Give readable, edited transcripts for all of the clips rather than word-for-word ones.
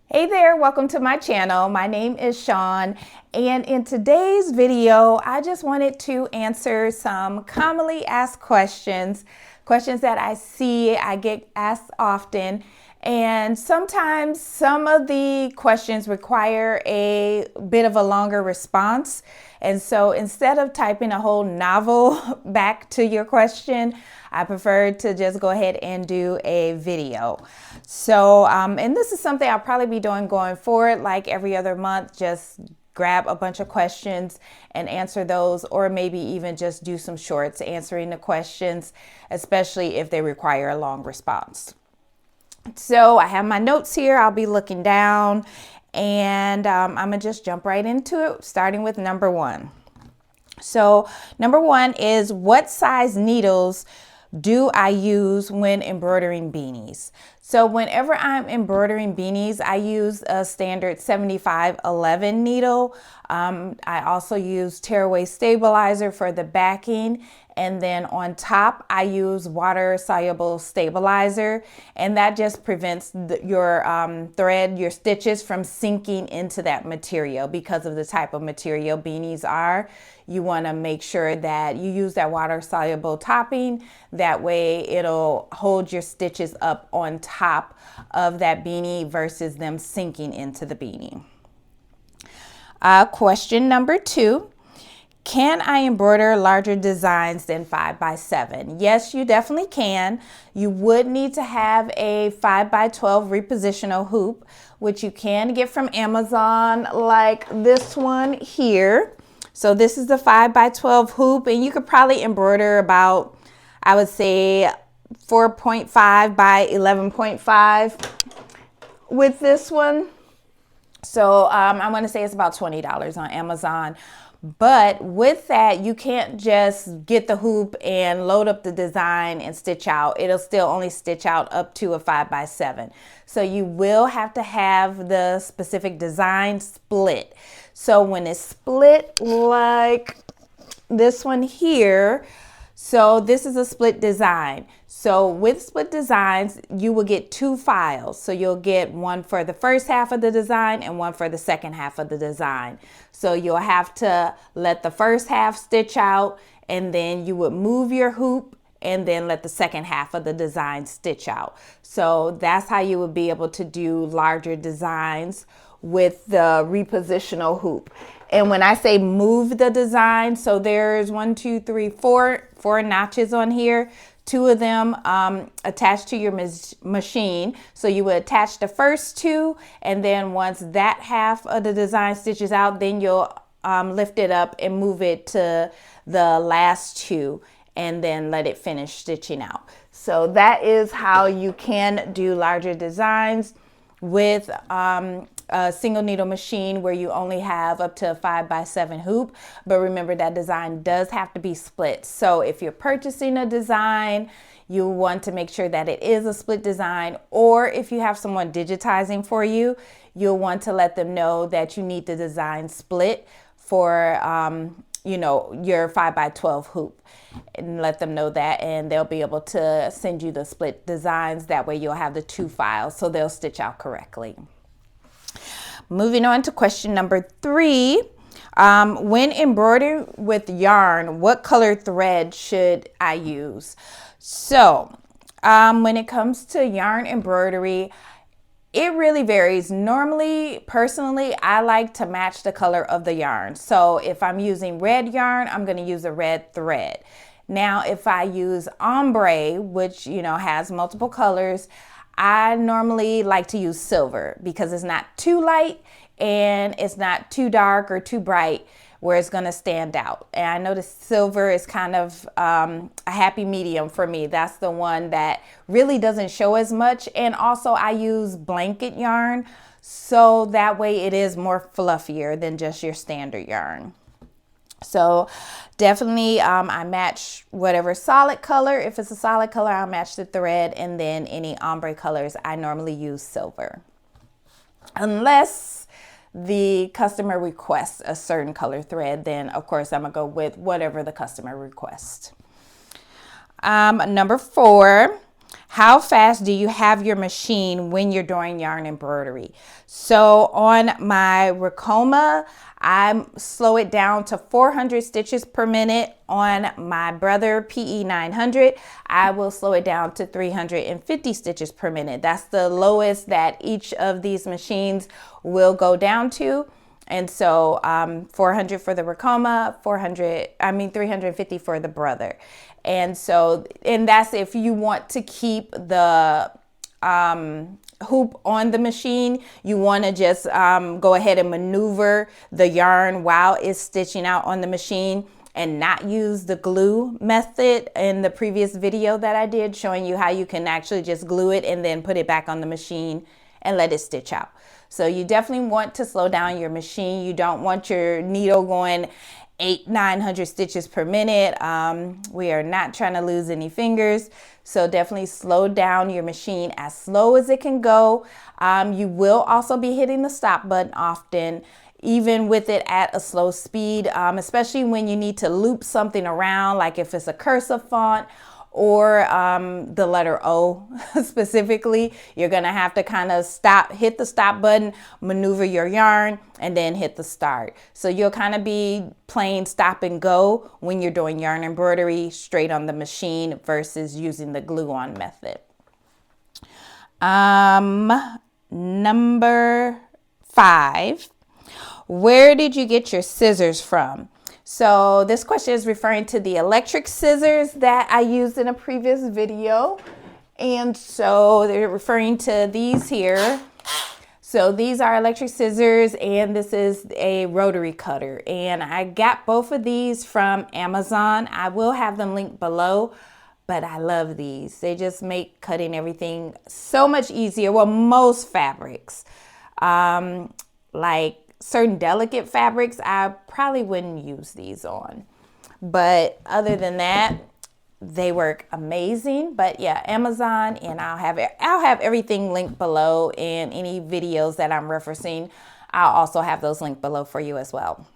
Hey there, welcome to my channel. My name is Sean, and in today's video, I just wanted to answer some commonly asked questions that I get asked often. And sometimes some of the questions require a bit of a longer response. And so instead of typing a whole novel back to your question, I prefer to just go ahead and do a video. So, and this is something I'll probably be doing going forward, like every other month, just grab a bunch of questions and answer those, or maybe even just do some shorts answering the questions, especially if they require a long response. So I have my notes here. I'll be looking down, and I'm gonna just jump right into it, starting with number one. So number one is, what size needles do I use when embroidering beanies? So whenever I'm embroidering beanies, I use a standard 75-11 needle. I also use tearaway stabilizer for the backing. And then on top, I use water soluble stabilizer, and that just prevents your thread, your stitches from sinking into that material. Because of the type of material beanies are, you want to make sure that you use that water soluble topping. That way it'll hold your stitches up on top of that beanie versus them sinking into the beanie. Question number two. Can I embroider larger designs than 5x7? Yes, you definitely can. You would need to have a 5x12 repositional hoop, which you can get from Amazon, like this one here. So this is the 5x12 hoop, and you could probably embroider about, I would say, 4.5 by 11.5 with this one. So I'm going to say it's about $20 on Amazon. But with that, you can't just get the hoop and load up the design and stitch out. It'll still only stitch out up to a 5x7. So you will have to have the specific design split. So when it's split like this one here, so this is a split design. So with split designs, you will get two files. So you'll get one for the first half of the design and one for the second half of the design. So you'll have to let the first half stitch out, and then you would move your hoop and then let the second half of the design stitch out. So that's how you would be able to do larger designs with the repositional hoop. And when I say move the design, so there's 4 notches on here. 2 of them attached to your machine. So you would attach the first 2, and then once that half of the design stitches out, then you'll lift it up and move it to the last 2, and then let it finish stitching out. So that is how you can do larger designs with a single needle machine where you only have up to a 5x7 hoop. But remember, that design does have to be split. So if you're purchasing a design, you want to make sure that it is a split design, or if you have someone digitizing for you, you'll want to let them know that you need the design split for your 5x12 hoop, and let them know that, and they'll be able to send you the split designs. That way you'll have the 2 files, so they'll stitch out correctly. Moving on to question number 3. When embroidering with yarn, what color thread should I use? So when it comes to yarn embroidery, it really varies. Normally, personally, I like to match the color of the yarn. So if I'm using red yarn, I'm going to use a red thread. Now, if I use ombre, which, has multiple colors, I normally like to use silver because it's not too light and it's not too dark or too bright where it's going to stand out. And I notice silver is kind of a happy medium for me. That's the one that really doesn't show as much. And also I use blanket yarn, so that way it is more fluffier than just your standard yarn. So definitely I match whatever solid color. If it's a solid color, I'll match the thread, and then any ombre colors, I normally use silver. Unless the customer requests a certain color thread, then of course I'm gonna go with whatever the customer requests. Number 4, How fast do you have your machine when you're doing yarn embroidery? So on my Ricoma, I slow it down to 400 stitches per minute. On my Brother PE 900, I will slow it down to 350 stitches per minute. That's the lowest that each of these machines will go down to. And so 400 for the Ricoma, 350 for the Brother. And so, and that's if you want to keep the hoop on the machine. You want to just go ahead and maneuver the yarn while it's stitching out on the machine and not use the glue method in the previous video that I did showing you how you can actually just glue it and then put it back on the machine and let it stitch out. So you definitely want to slow down your machine. You don't want your needle going 800-900 stitches per minute. We are not trying to lose any fingers. So definitely slow down your machine as slow as it can go. You will also be hitting the stop button often, even with it at a slow speed, especially when you need to loop something around, like if it's a cursive font or the letter O specifically. You're gonna have to kind of hit the stop button, maneuver your yarn, and then hit the start. So you'll kind of be playing stop and go when you're doing yarn embroidery straight on the machine versus using the glue on method. Number 5, where did you get your scissors from? So this question is referring to the electric scissors that I used in a previous video. And so they're referring to these here. So these are electric scissors and this is a rotary cutter. And I got both of these from Amazon. I will have them linked below, but I love these. They just make cutting everything so much easier. Well, most fabrics, like certain delicate fabrics, I probably wouldn't use these on. But other than that, they work amazing. But yeah, Amazon, and I'll have everything linked below, and any videos that I'm referencing, I'll also have those linked below for you as well.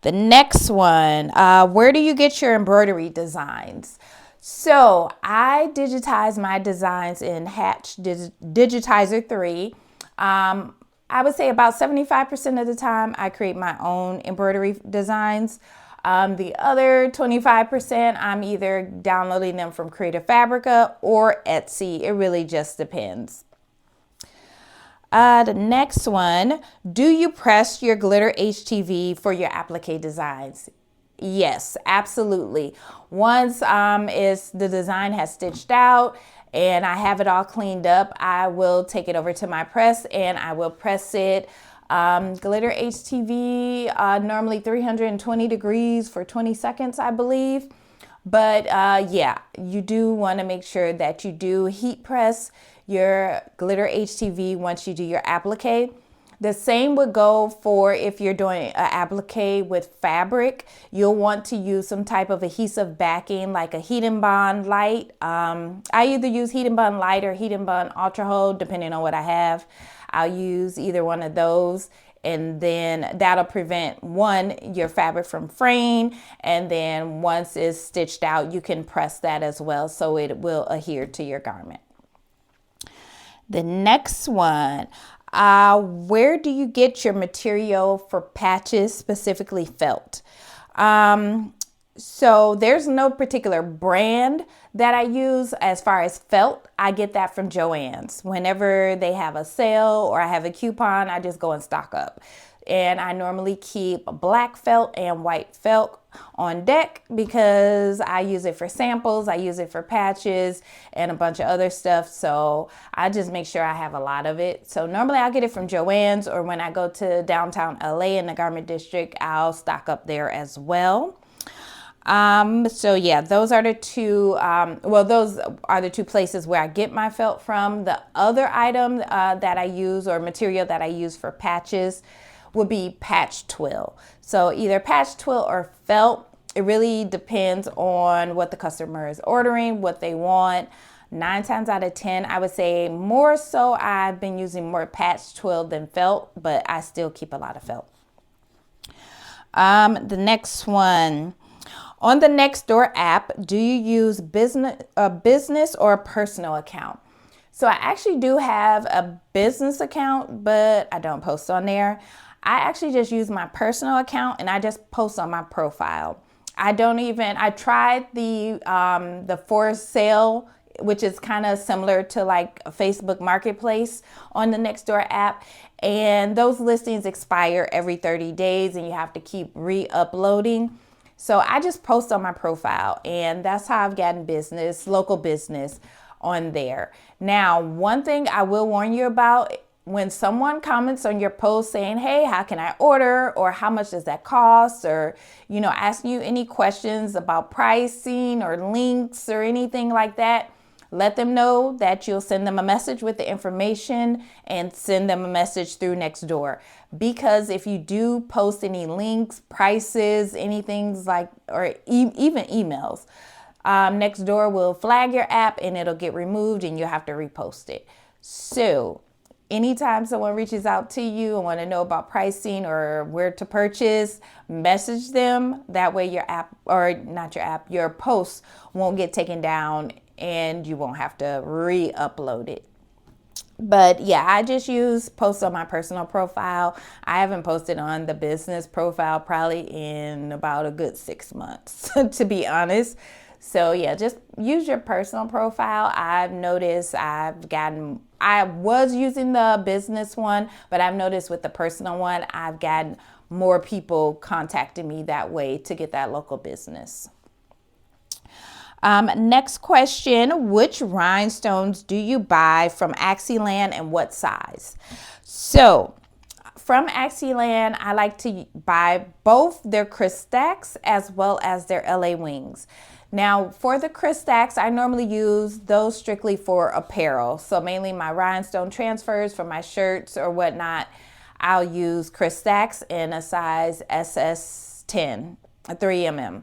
The next one, where do you get your embroidery designs? So I digitize my designs in Hatch Digitizer 3. I would say about 75% of the time I create my own embroidery designs. The other 25%, I'm either downloading them from Creative Fabrica or Etsy. It really just depends. The next one, do you press your glitter HTV for your applique designs? Yes, absolutely. Once the design has stitched out and I have it all cleaned up, I will take it over to my press and I will press it. Glitter HTV, normally 320 degrees for 20 seconds, I believe. But yeah, you do want to make sure that you do heat press your glitter HTV once you do your applique. The same would go for if you're doing an applique with fabric. You'll want to use some type of adhesive backing like a Heat and Bond Light. I either use Heat and Bond Light or Heat and Bond Ultra Hold, depending on what I have. I'll use either one of those, and then that'll prevent, one, your fabric from fraying, and then once it's stitched out, you can press that as well so it will adhere to your garment. The next one, where do you get your material for patches, specifically felt? So there's no particular brand that I use as far as felt. I get that from Joann's. Whenever they have a sale or I have a coupon, I just go and stock up. And I normally keep black felt and white felt on deck because I use it for samples, I use it for patches and a bunch of other stuff. So I just make sure I have a lot of it. So normally I'll get it from Joann's, or when I go to downtown LA in the garment district, I'll stock up there as well. So yeah, those are the two, those are the two places where I get my felt from. The other item that I use, or material that I use for patches, would be patch twill. So either patch twill or felt. It really depends on what the customer is ordering, what they want. 9 times out of 10, I would say more so I've been using more patch twill than felt, but I still keep a lot of felt. The next one, On the Nextdoor app, do you use a business or a personal account? So I actually do have a business account, but I don't post on there. I actually just use my personal account and I just post on my profile. I tried the for sale, which is kind of similar to like a Facebook Marketplace on the Nextdoor app. And those listings expire every 30 days and you have to keep re-uploading. So I just post on my profile, and that's how I've gotten business, local business on there. Now, one thing I will warn you about, when someone comments on your post saying, hey, how can I order? Or how much does that cost? Or, asking you any questions about pricing or links or anything like that, let them know that you'll send them a message with the information and send them a message through Nextdoor. Because if you do post any links, prices, anything like, or even emails, Nextdoor will flag your app and it'll get removed and you'll have to repost it. So anytime someone reaches out to you and want to know about pricing or where to purchase, message them. That way your app, or not your app, your post won't get taken down and you won't have to re-upload it. But yeah, I just use posts on my personal profile. I haven't posted on the business profile probably in about a good 6 months, to be honest. So yeah, just use your personal profile. I've noticed I was using the business one, but I've noticed with the personal one, I've gotten more people contacting me that way to get that local business. Next question, which rhinestones do you buy from Axiland and what size? So from Axiland, I like to buy both their crisp stacks as well as their LA wings. Now for the crisp stacks, I normally use those strictly for apparel. So mainly my rhinestone transfers for my shirts or whatnot, I'll use crisp stacks in a size SS10, 3mm.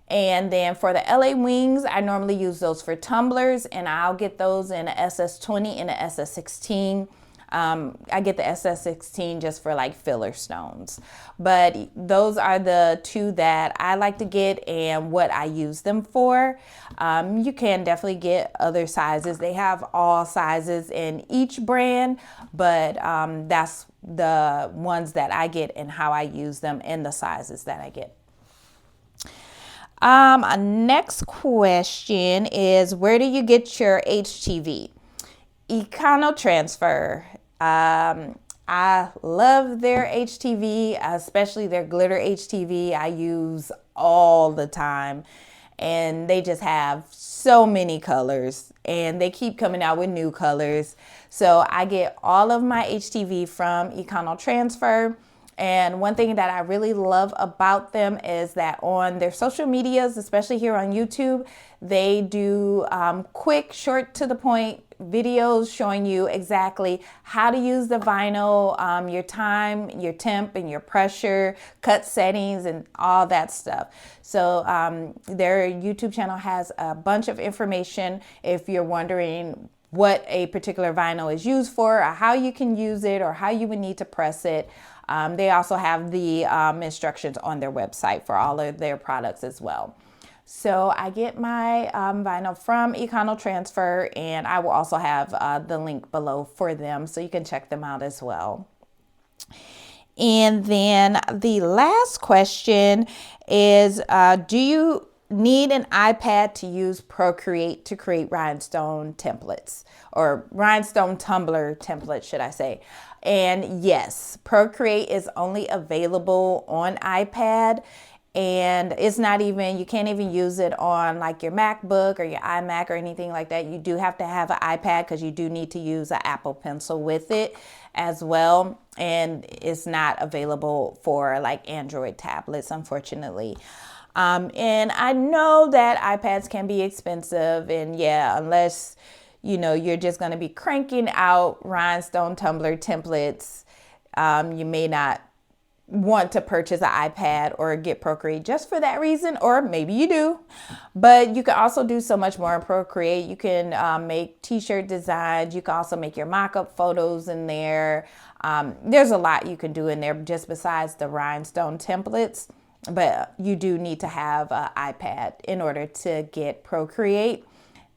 And then for the LA wings, I normally use those for tumblers, and I'll get those in a SS20 and a SS16. I get the SS16 just for like filler stones. But those are the two that I like to get and what I use them for. You can definitely get other sizes. They have all sizes in each brand, but that's the ones that I get and how I use them and the sizes that I get. Next question is, where do you get your HTV? Econotransfer. I love their HTV, especially their glitter HTV. I use all the time, and they just have so many colors, and they keep coming out with new colors. So I get all of my HTV from Econotransfer. And one thing that I really love about them is that on their social medias, especially here on YouTube, they do quick, short to the point videos showing you exactly how to use the vinyl, your time, your temp, and your pressure, cut settings, and all that stuff. So their YouTube channel has a bunch of information if you're wondering what a particular vinyl is used for, or how you can use it, or how you would need to press it. They also have the instructions on their website for all of their products as well. So I get my vinyl from Econotransfer, and I will also have the link below for them so you can check them out as well. And then the last question is, do you need an iPad to use Procreate to create rhinestone templates, or rhinestone tumbler templates, should I say? And yes, Procreate is only available on iPad, and it's not even, you can't even use it on like your MacBook or your iMac or anything like that. You do have to have an iPad because you do need to use an Apple Pencil with it as well. And it's not available for like Android tablets, unfortunately. And I know that iPads can be expensive, and yeah, unless you're just going to be cranking out rhinestone tumbler templates, you may not want to purchase an iPad or get Procreate just for that reason, or maybe you do. But you can also do so much more in Procreate. You can make t-shirt designs. You can also make your mock-up photos in there. There's a lot you can do in there just besides the rhinestone templates. but you do need to have an iPad in order to get Procreate.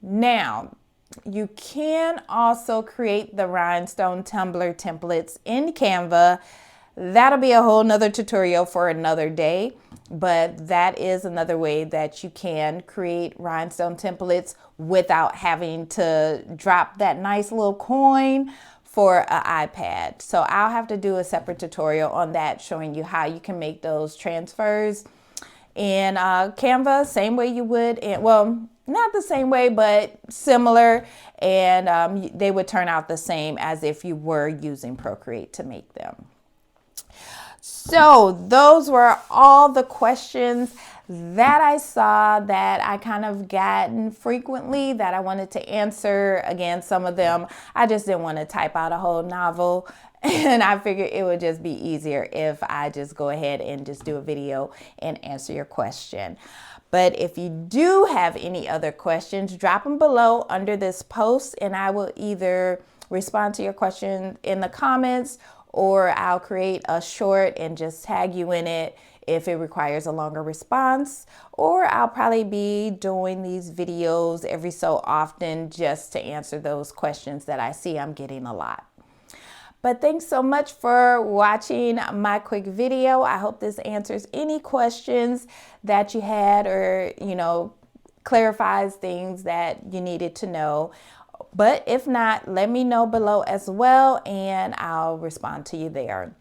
Now, you can also create the rhinestone tumbler templates in Canva. That'll be a whole nother tutorial for another day, but that is another way that you can create rhinestone templates without having to drop that nice little coin for an iPad. So I'll have to do a separate tutorial on that, showing you how you can make those transfers in Canva, same way you would in, well, not the same way, but similar, and they would turn out the same as if you were using Procreate to make them. So those were all the questions that I saw that I kind of gotten frequently that I wanted to answer. Again, some of them I just didn't want to type out a whole novel, and I figured it would just be easier if I just go ahead and just do a video and answer your question. But if you do have any other questions, drop them below under this post, and I will either respond to your question in the comments, or I'll create a short and just tag you in it if it requires a longer response, or I'll probably be doing these videos every so often just to answer those questions that I see I'm getting a lot. But thanks so much for watching my quick video. I hope this answers any questions that you had, or, clarifies things that you needed to know. But if not, let me know below as well, and I'll respond to you there.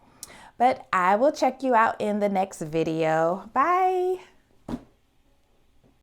But I will check you out in the next video. Bye.